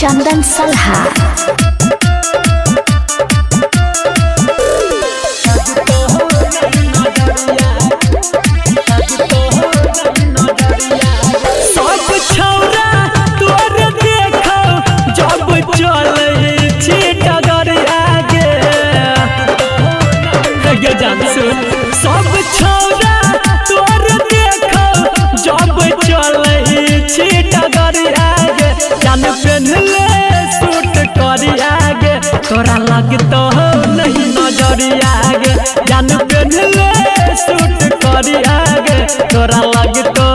चंदन सलहा। सब छौरा तोर देखो जब चले छी डगर आगे जान पेन्हले सूट करी आगे तोरा लगतो नहीं नजरिया आगे जान पेन्हले सूट करी आगे तोरा लगतो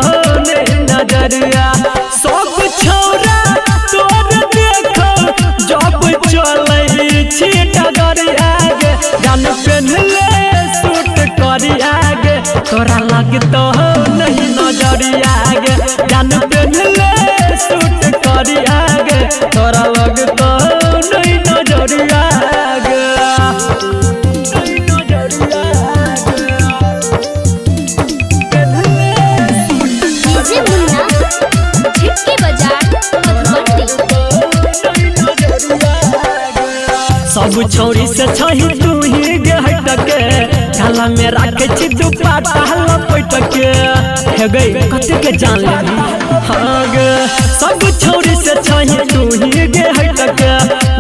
नहीं नजरिया। सब छौरा तोर देखो जब चले छी डगर आगे जान पेन्हले करी आगे तोरा लगतो नहीं नजरिया आगे जान पेन्हले सूट करी आगे तोरा लगतो नहीं नजरिया आगे। डीजे मुन्ना झिटके बाजार सब छौरी से छही तू ही गे हटके गला में राखे छी दुपट्टा लपेट के हे गई कते के जान लेबी हां गे। सब छौरी से छही तू ही गे हटके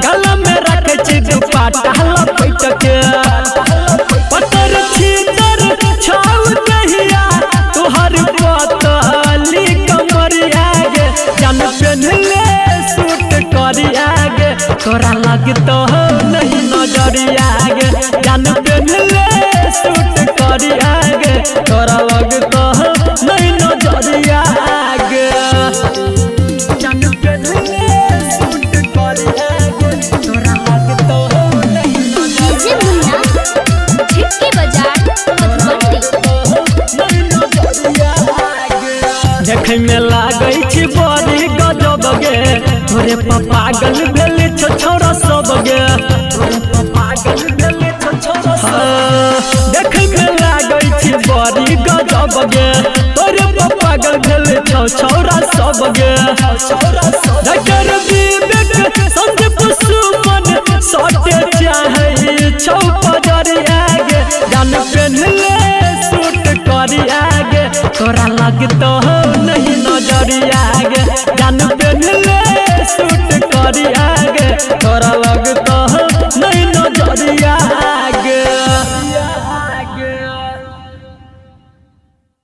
गला में राखे छी दुपट्टा लपेट के पत्थर छीतर छाव दहिया तोहर पतली कमरिया गे जान पेन्हले सूट करी आगे तोरा लगतो नहीं नजरिया आगे जान पेन्हले सूट करी आगे तोरा लगतो नहीं नजरिया आगे जान पेन्हले सूट करी आगे तोरा लगतो नहीं डीजे मुन्ना झिटके बाजार देखे में लागै छी बड़ी गजब गे तोरे पागल भेले छौरा सब गे पागल भेले छौरा देखे में लागै छी बड़ी गजब गे तोरे पागल भेले छौरा सब गे डगर विवेक संदीप सुमन सटे चाहे छौ पजरिया गे जान पेन्हले सूट करी आगे तोरा लगतो